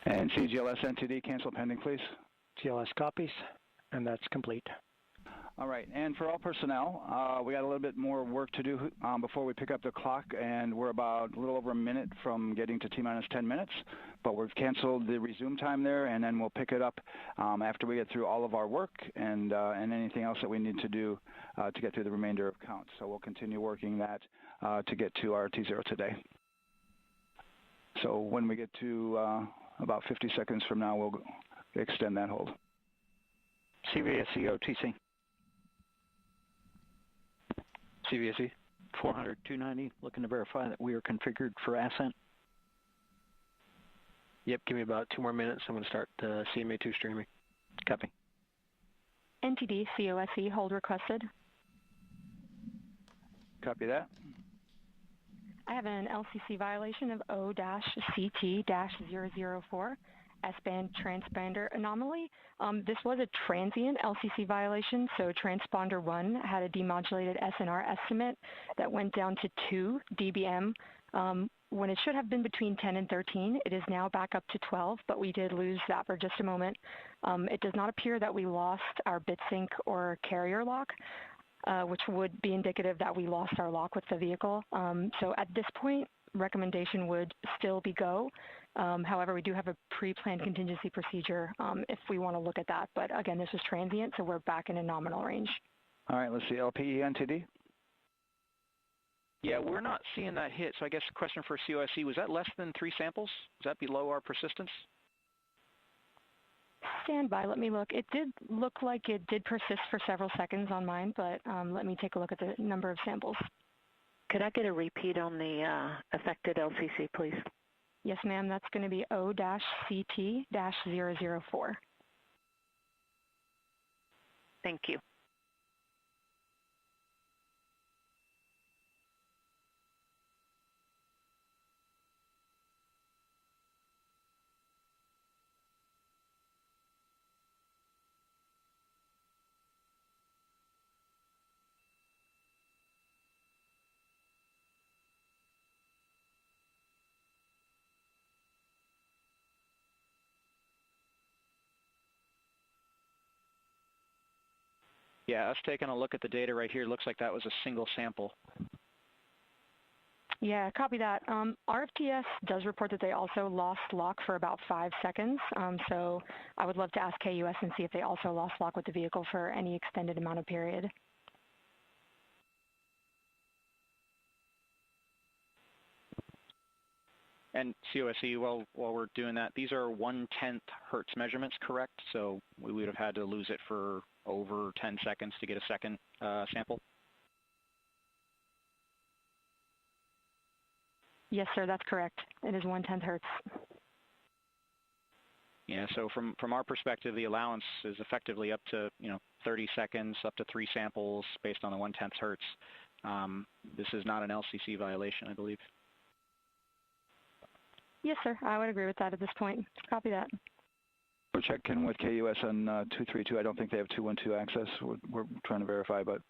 And CGLS NTD, cancel pending, please. GLS copies, and that's complete. All right, and for all personnel, we got a little bit more work to do before we pick up the clock, and we're about a little over a minute from getting to T-minus 10 minutes, but we've canceled the resume time there, and then we'll pick it up after we get through all of our work and anything else that we need to do to get through the remainder of count. So we'll continue working that to get to our T0 today. So when we get to about 50 seconds from now, we'll extend that hold. CVSE OTC. CVSE 400-290, looking to verify that we are configured for ascent. Yep, give me about 2 more minutes. I'm going to start CMA2 streaming. Copy. NTD COSE hold requested. Copy that. I have an LCC violation of O-CT-004. S-band transponder anomaly. This was a transient LCC violation, so transponder 1 had a demodulated SNR estimate that went down to 2 dBm when it should have been between 10 and 13. It is now back up to 12, but we did lose that for just a moment. It does not appear that we lost our bit sync or carrier lock, which would be indicative that we lost our lock with the vehicle. So at this point, recommendation would still be go. However, we do have a pre-planned contingency procedure if we want to look at that. But again, this is transient, so we're back in a nominal range. All right, let's see, LPE NTD. Yeah, we're not seeing that hit. So I guess the question for COSE, was that less than 3 samples? Is that below our persistence? Stand by, let me look. It did look like it did persist for several seconds on mine, but let me take a look at the number of samples. Could I get a repeat on the affected LCC, please? Yes, ma'am. That's going to be O-CT-004. Thank you. Yeah, us taking a look at the data right here, looks like that was a single sample. Yeah, copy that. RFTS does report that they also lost lock for about 5 seconds. So I would love to ask KUS and see if they also lost lock with the vehicle for any extended amount of period. And COSE, while we're doing that, these are 1/10 hertz measurements, correct? So we would have had to lose it for over 10 seconds to get a second sample? Yes, sir, that's correct. It is 1/10 hertz. Yeah, so from our perspective, the allowance is effectively up to 30 seconds, up to 3 samples based on the 1/10 hertz. This is not an LCC violation, I believe. Yes, sir. I would agree with that at this point. Copy that. We're checking with KUS on 232. I don't think they have 212 access. We're trying to verify, but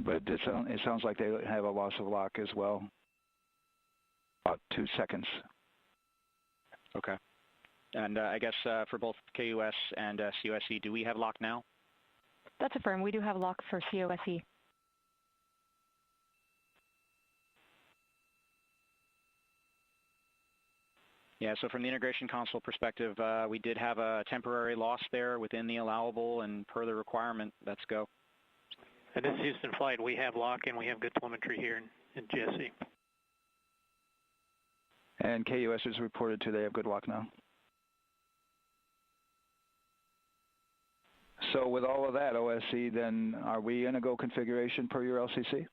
it sounds like they have a loss of lock as well. About 2 seconds. Okay. And I guess for both KUS and COSE, do we have lock now? That's affirmed. We do have lock for COSE. Yeah, so from the integration console perspective, we did have a temporary loss there within the allowable, and per the requirement, let's go. This is Houston Flight. We have lock and we have good telemetry here in GSE. And KUS has reported too they have good lock now. So with all of that, OSC, then are we in a go configuration per your LCC?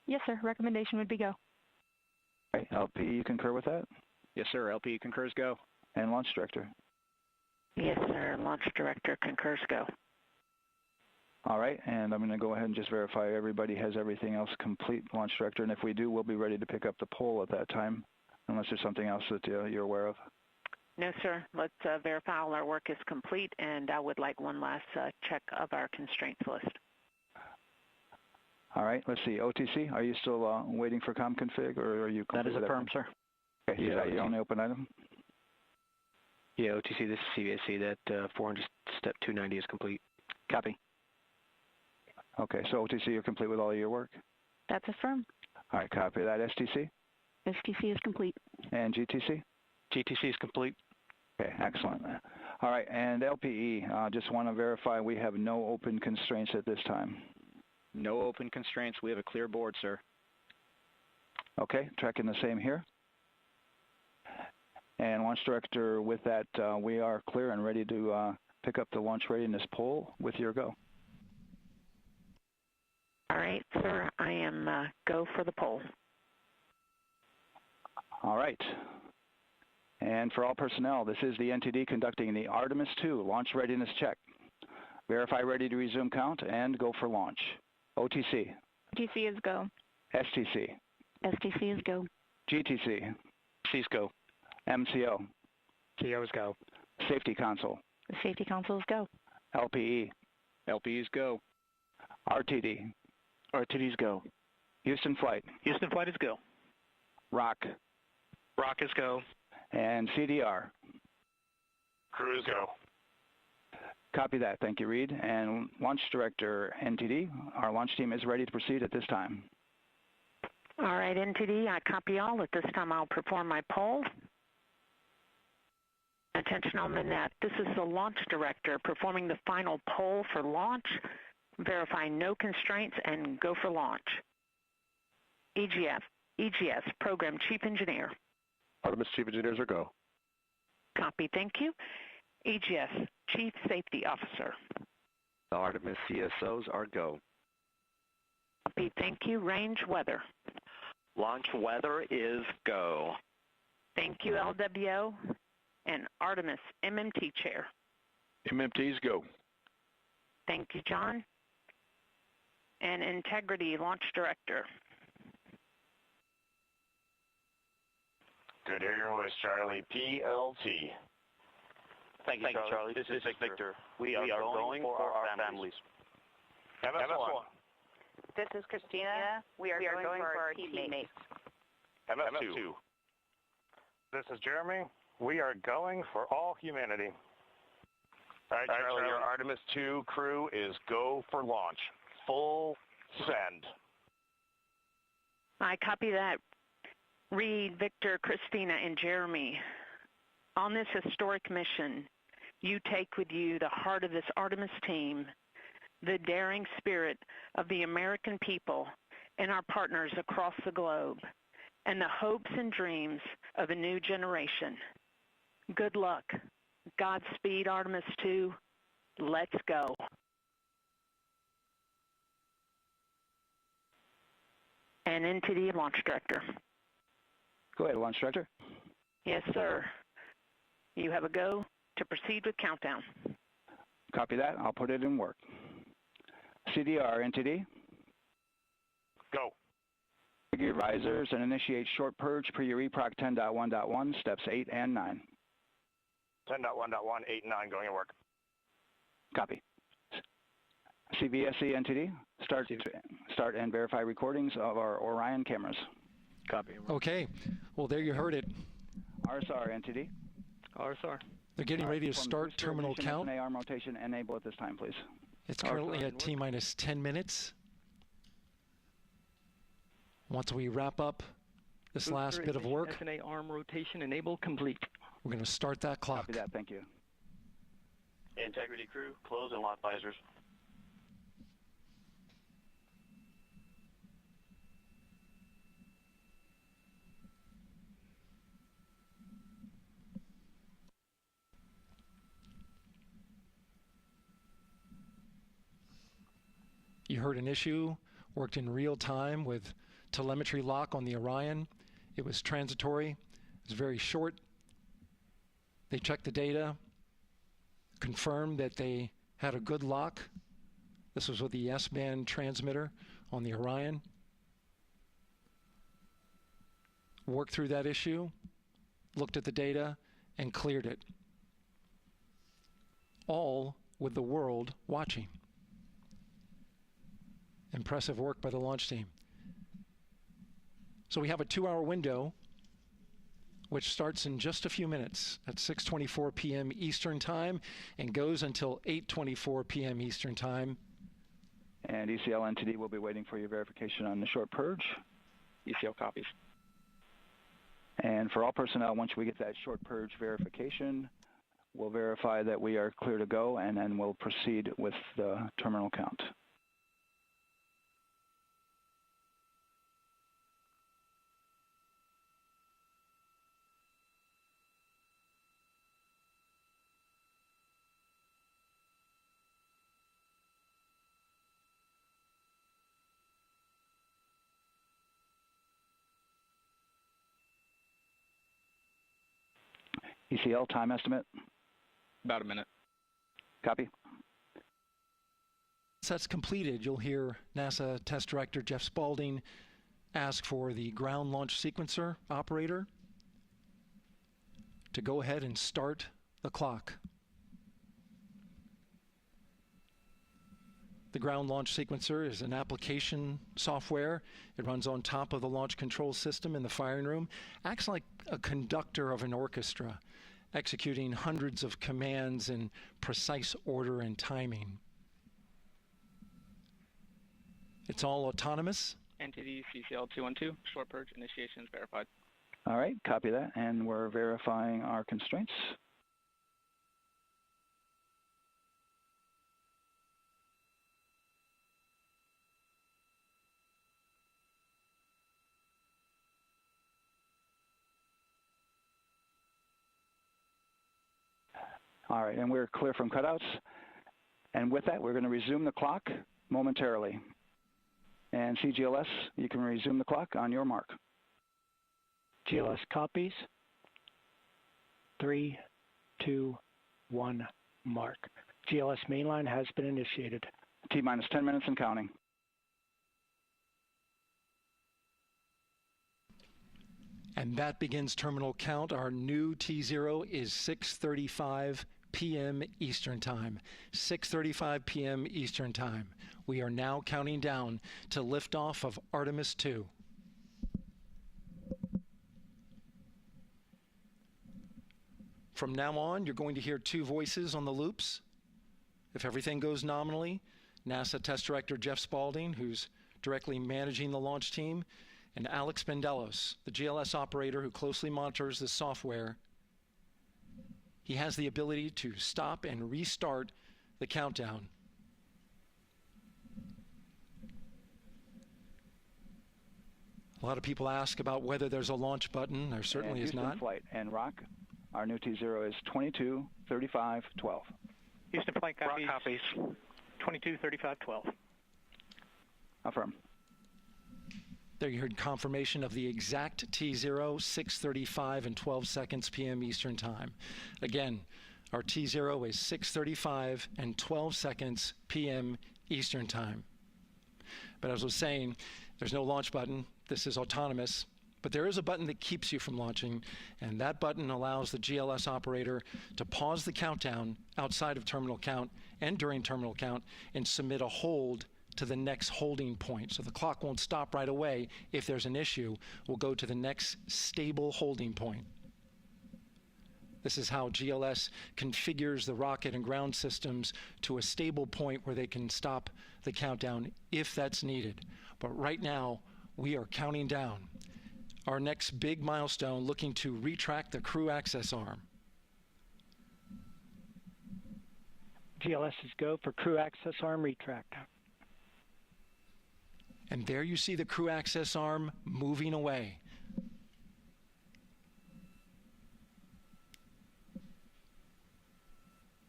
Yes, sir. Recommendation would be go. Okay. LP, you concur with that? Yes, sir. LP concurs go. And Launch Director? Yes, sir. Launch Director concurs go. All right, and I'm going to go ahead and just verify everybody has everything else complete, Launch Director, and if we do, we'll be ready to pick up the poll at that time, unless there's something else that you're aware of. No, sir. Let's verify all our work is complete, and I would like one last check of our constraints list. All right, let's see. OTC, are you still waiting for ComConfig, or are you That is complete with affirmed, sir. Okay, is that your only open item? Yeah, OTC, this is CVSC. That 400 step 290 is complete. Copy. Okay, so OTC, you're complete with all of your work? That's affirmed. All right, copy that. STC? STC is complete. And GTC? GTC is complete. Okay, excellent. All right, and LPE, just want to verify we have no open constraints at this time. No open constraints. We have a clear board, sir. Okay, tracking the same here. And Launch Director, with that, we are clear and ready to pick up the launch readiness poll with your go. All right, sir. I am go for the poll. All right. And for all personnel, this is the NTD conducting the Artemis II launch readiness check. Verify ready to resume count and go for launch. OTC. OTC is go. STC. STC is go. GTC. C's go. MCO. CO's go. Safety Console. The Safety Console is go. LPE. LPEs go. RTD. RTD's go. Houston Flight. Houston Flight is go. ROC. Rock is go. And CDR. Crew is go. Copy that. Thank you, Reed. And Launch Director, NTD, our launch team is ready to proceed at this time. All right, NTD, I copy all. At this time, I'll perform my poll. Attention on the net. This is the Launch Director performing the final poll for launch, verifying no constraints, and go for launch. EGS, Program Chief Engineer. Artemis Chief Engineers are go. Copy, thank you. EGS, Chief Safety Officer. The Artemis CSOs are go. Copy, thank you. Range Weather. Launch weather is go. Thank you, LWO. And Artemis MMT Chair. MMTs go. Thank you, John. And Integrity Launch Director. Good air voice, Charlie. PLT. Thank you, Charlie. This is Victor. We are going for our families. MS1. This is Christina. We are going for our teammates. MS2. This is Jeremy. We are going for all humanity. All right, Charlie, your Artemis II crew is go for launch. Full send. I copy that. Reed, Victor, Christina, and Jeremy. On this historic mission, you take with you the heart of this Artemis team, the daring spirit of the American people and our partners across the globe, and the hopes and dreams of a new generation. Good luck. Godspeed, Artemis II. Let's go. And NTD Launch Director. Go ahead, Launch Director. Yes, sir. You have a go to proceed with countdown. Copy that. I'll put it in work. CDR, NTD. Go. Your risers and initiate short purge per your EPROC 10.1.1, steps 8 and 9. 10.1.1, 8 and 9 going to work. Copy. CVSC, NTD. Start and verify recordings of our Orion cameras. Copy. Okay. Well, there you heard it. RSR, NTD. RSR. They're getting ready to start terminal count. arm rotation enable at this time, please. It's currently at T-minus 10 minutes. Once we wrap up this last bit of work, SNA arm rotation enable complete. we're going to start that clock. Copy that. Thank you. Integrity crew, close and lock visors. You heard an issue, worked in real time with telemetry lock on the Orion. It was transitory. It was very short. They checked the data, confirmed that they had a good lock. This was with the S-band transmitter on the Orion. Worked through that issue, looked at the data, and cleared it. All with the world watching. Impressive work by the launch team. So we have a 2-hour window, which starts in just a few minutes at 6:24 p.m. Eastern Time and goes until 8:24 p.m. Eastern Time. And ECL NTD will be waiting for your verification on the short purge. ECL copies. And for all personnel, once we get that short purge verification, we'll verify that we are clear to go, and then we'll proceed with the terminal count. ECL time estimate? About a minute. Copy. Once that's completed, you'll hear NASA Test Director Jeff Spaulding ask for the ground launch sequencer operator to go ahead and start the clock. The ground launch sequencer is an application software. It runs on top of the launch control system in the firing room, acts like a conductor of an orchestra, executing hundreds of commands in precise order and timing. It's all autonomous. NTD CCL 212, short purge initiation is verified. All right, copy that, and we're verifying our constraints. All right, and we're clear from cutouts. And with that, we're going to resume the clock momentarily. And CGLS, you can resume the clock on your mark. GLS copies. 3, 2, 1, mark. GLS mainline has been initiated. T-minus 10 minutes and counting. And that begins terminal count. Our new T0 is 6:35 p.m. Eastern Time. 6:35 p.m. Eastern Time. We are now counting down to liftoff of Artemis II. From now on, you're going to hear two voices on the loops. If everything goes nominally, NASA Test Director Jeff Spaulding, who's directly managing the launch team, and Alex Bendelos, the GLS operator who closely monitors the software. He has the ability to stop and restart the countdown. A lot of people ask about whether there's a launch button. There certainly is not. Flight and Rock, our new T0 is 22:35:12. Houston flight copies. Rock copies. 22:35:12. Affirm. There you heard confirmation of the exact T0, 6:35 and 12 seconds p.m. Eastern Time. Again, our T0 is 6:35 and 12 seconds p.m. Eastern Time. But as I was saying, there's no launch button. This is autonomous. But there is a button that keeps you from launching, and that button allows the GLS operator to pause the countdown outside of terminal count and during terminal count and submit a hold to the next holding point. So the clock won't stop right away. If there's an issue, we'll go to the next stable holding point. This is how GLS configures the rocket and ground systems to a stable point where they can stop the countdown if that's needed. But right now, we are counting down. Our next big milestone, looking to retract the crew access arm. GLS is go for crew access arm retract. And there you see the crew access arm moving away.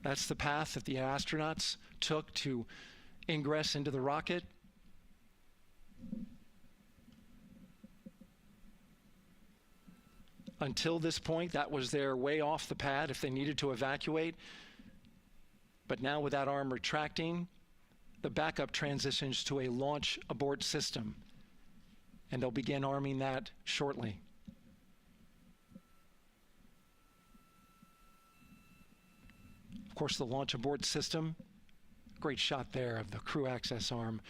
That's the path that the astronauts took to ingress into the rocket. Until this point, that was their way off the pad if they needed to evacuate. But now with that arm retracting, the backup transitions to a launch abort system, and they'll begin arming that shortly. Of course, the launch abort system, great shot there of the crew access arm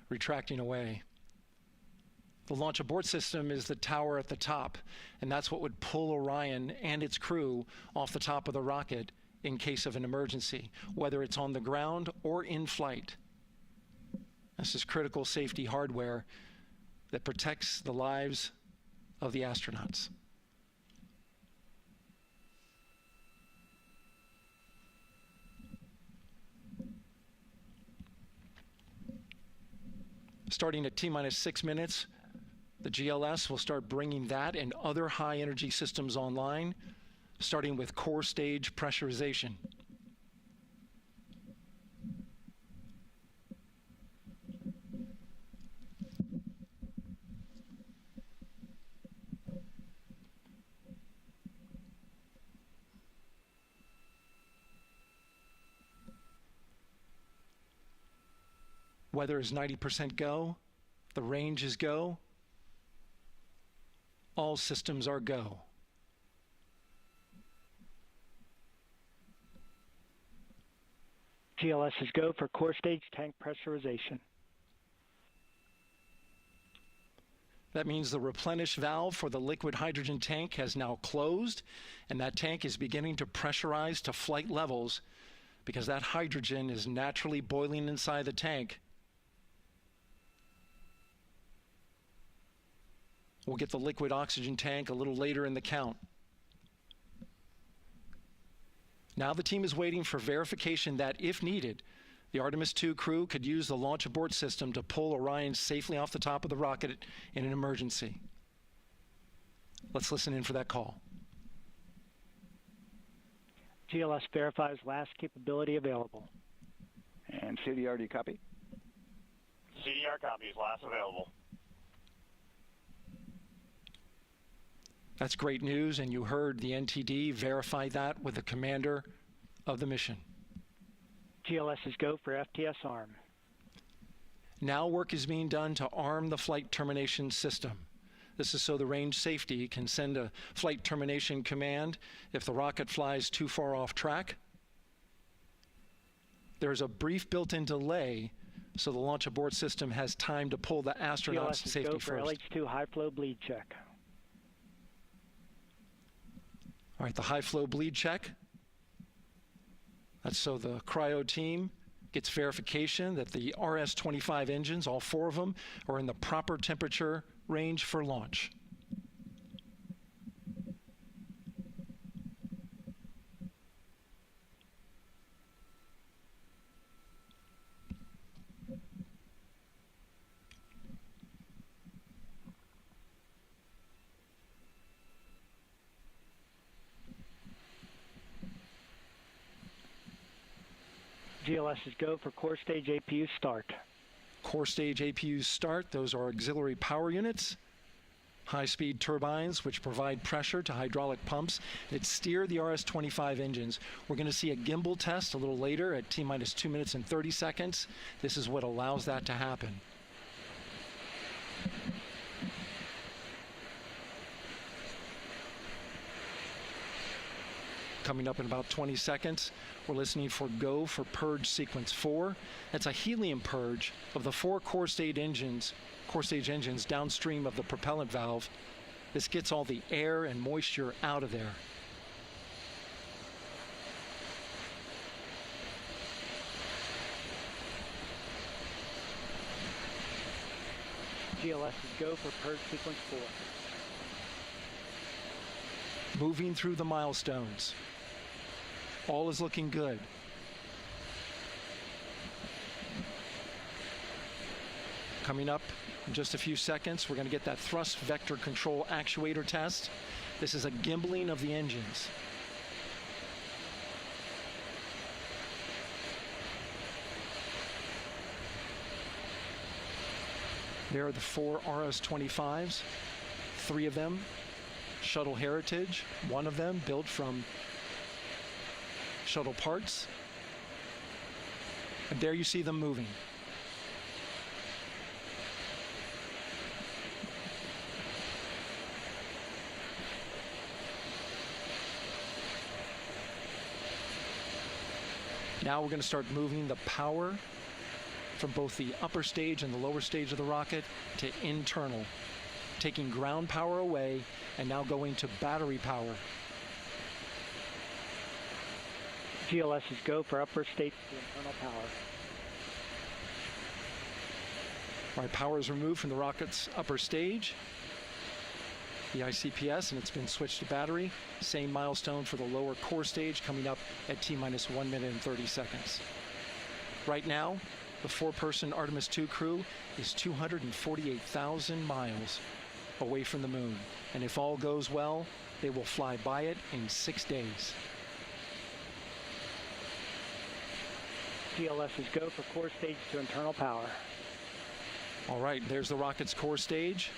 retracting away. The launch abort system is the tower at the top, and that's what would pull Orion and its crew off the top of the rocket in case of an emergency, whether it's on the ground or in flight. This is critical safety hardware that protects the lives of the astronauts. Starting at T-minus 6 minutes, the GLS will start bringing that and other high-energy systems online, starting with core stage pressurization. Weather is 90% go. The range is go. All systems are go. GLS is go for core stage tank pressurization. That means the replenish valve for the liquid hydrogen tank has now closed, and that tank is beginning to pressurize to flight levels because that hydrogen is naturally boiling inside the tank. We'll get the liquid oxygen tank a little later in the count. Now the team is waiting for verification that, if needed, the Artemis II crew could use the launch abort system to pull Orion safely off the top of the rocket in an emergency. Let's listen in for that call. GLS verifies last capability available. And CDR, do you copy? CDR copies, last available. That's great news, and you heard the NTD verify that with the commander of the mission. GLS is go for FTS arm. Now work is being done to arm the flight termination system. This is so the range safety can send a flight termination command if the rocket flies too far off track. There's a brief built-in delay so the launch abort system has time to pull the astronauts to safety first. GLS is go for LH2 high flow bleed check. All right, the high flow bleed check. That's so the cryo team gets verification that the RS-25 engines, all 4 of them, are in the proper temperature range for launch. GLS is go for core stage APU start. Core stage APUs start. Those are auxiliary power units, high-speed turbines which provide pressure to hydraulic pumps that steer the RS-25 engines. We're going to see a gimbal test a little later at T-minus 2 minutes and 30 seconds. This is what allows that to happen. Coming up in about 20 seconds, we're listening for go for purge sequence 4. That's a helium purge of the 4 core stage engines downstream of the propellant valve. This gets all the air and moisture out of there. GLS is go for purge sequence 4. Moving through the milestones. All is looking good. Coming up in just a few seconds, we're going to get that thrust vector control actuator test. This is a gimbaling of the engines. There are the 4 RS-25s, 3 of them Shuttle Heritage, 1 of them built from shuttle parts. And there you see them moving. Now we're going to start moving the power from both the upper stage and the lower stage of the rocket to internal, taking ground power away and now going to battery power. GLS is go for upper stage to internal power. All right, power is removed from the rocket's upper stage, the ICPS, and it's been switched to battery. Same milestone for the lower core stage coming up at T-minus 1 minute and 30 seconds. Right now, the 4-person Artemis II crew is 248,000 miles away from the moon. And if all goes well, they will fly by it in 6 days. GLS is go for core stage to internal power. All right, there's the rocket's core stage,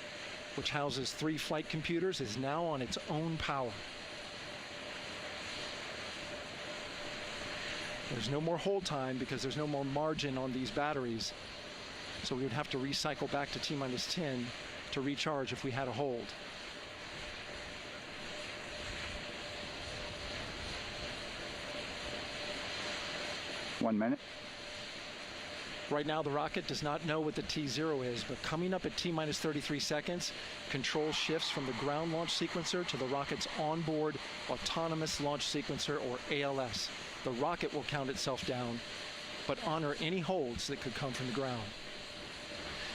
which houses 3 flight computers, is now on its own power. There's no more hold time because there's no more margin on these batteries. So we would have to recycle back to T-minus 10 to recharge if we had a hold. One minute. Right now, the rocket does not know what the T0 is, but coming up at T-minus 33 seconds, control shifts from the ground launch sequencer to the rocket's onboard autonomous launch sequencer, or ALS. The rocket will count itself down, but honor any holds that could come from the ground.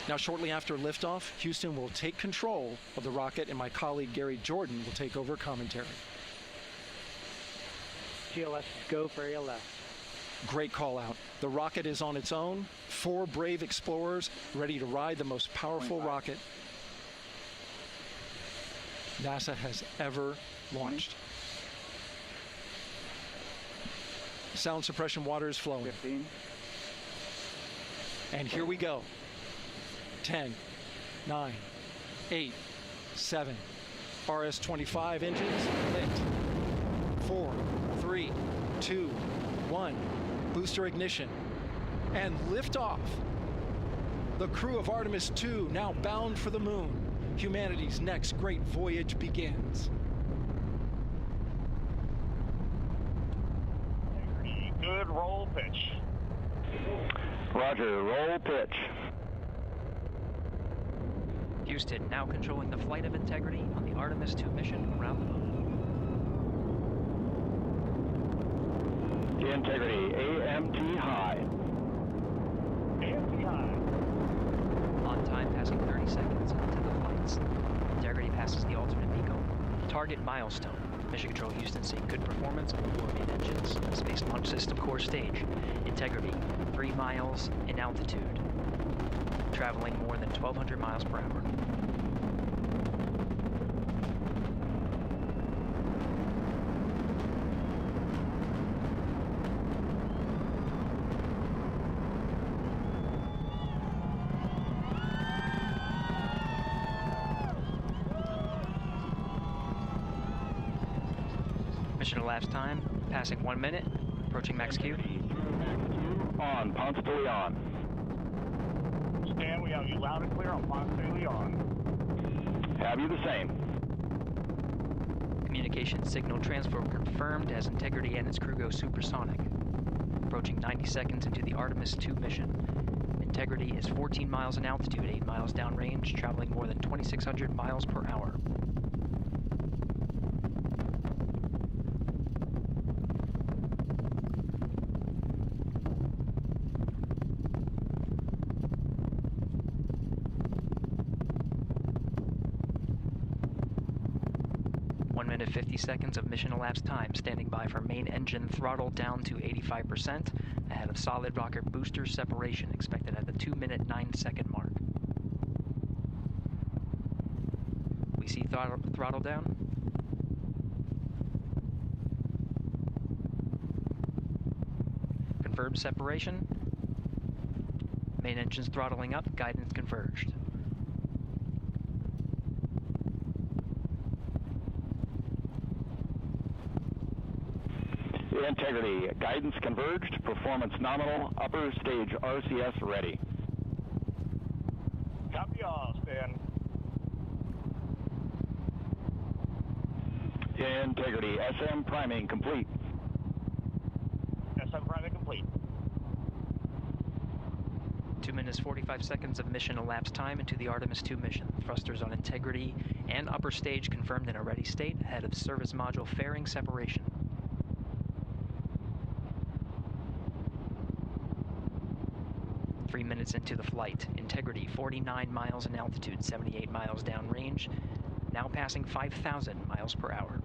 Now, shortly after liftoff, Houston will take control of the rocket, and my colleague Gary Jordan will take over commentary. GLS is go for ALS. Great call out. The rocket is on its own. 4 brave explorers ready to ride the most powerful rocket NASA has ever launched. Sound suppression water is flowing. 15. And here we go. 10, 9, 8, 7. RS-25 engines lit. 4, 3, 2, 1. Booster ignition. And liftoff. The crew of Artemis II now bound for the moon. Humanity's next great voyage begins. Good roll pitch. Roger, roll pitch. Houston now controlling the flight of Integrity on the Artemis II mission around the moon. Integrity, AMT high. AMT high. On time, passing 30 seconds into the flights. Integrity passes the alternate beacon. Target milestone. Mission Control Houston seeing good performance on the 4 main engines. Space Launch System core stage. Integrity, 3 miles in altitude. Traveling more than 1,200 miles per hour. Mission elapsed time, passing 1 minute, approaching max Q. On, Ponce de Leon. Stan, we have you loud and clear on Ponce de Leon. Have you the same? Communication signal transfer confirmed as Integrity and its crew go supersonic. Approaching 90 seconds into the Artemis II mission. Integrity is 14 miles in altitude, 8 miles downrange, traveling more than 2,600 miles per hour. Minute 50 seconds of mission elapsed time, standing by for main engine throttle down to 85%, ahead of solid rocket booster separation, expected at the 2-minute 9-second mark. We see throttle down. Confirmed separation. Main engines throttling up, guidance converged. Integrity, guidance converged, performance nominal, upper stage RCS ready. Copy all, Stan. Integrity, SM priming complete. SM priming complete. 2 minutes 45 seconds of mission elapsed time into the Artemis II mission. Thrusters on integrity and upper stage confirmed in a ready state ahead of service module fairing separation. Three minutes into the flight. Integrity 49 miles in altitude, 78 miles downrange, now passing 5,000 miles per hour.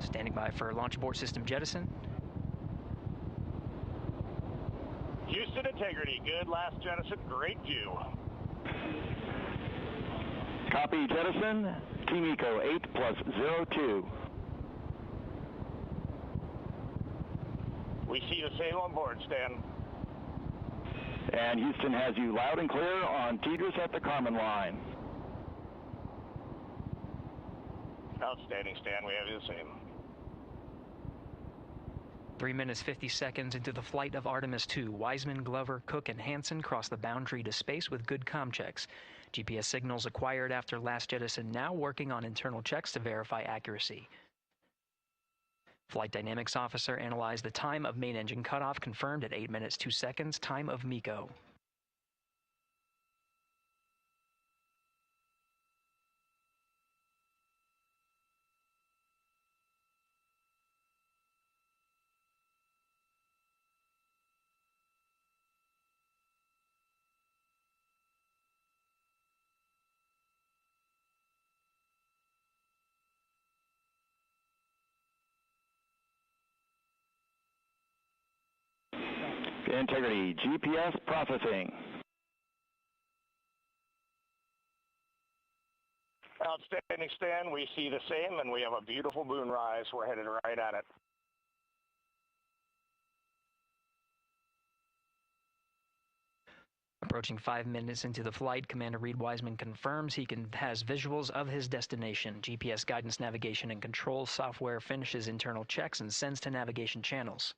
Standing by for launch abort system jettison. Houston Integrity, good last jettison, great view. Copy jettison, Team Eco 8+02. We see the same on board, Stan. And Houston has you loud and clear on TDRS at the Kármán line. Outstanding, Stan, we have you the same. 3 minutes 50 seconds into the flight of Artemis II, Wiseman, Glover, Cook, and Hansen cross the boundary to space with good comm checks. GPS signals acquired after last jettison now working on internal checks to verify accuracy. Flight Dynamics Officer analyzed the time of main engine cutoff, confirmed at 8 minutes 2 seconds, time of MECO. Integrity, GPS processing. Outstanding, Stan. We see the same, and we have a beautiful moonrise. We're headed right at it. Approaching 5 minutes into the flight, Commander Reed Wiseman confirms he has visuals of his destination. GPS guidance, navigation, and control software finishes internal checks and sends to navigation channels.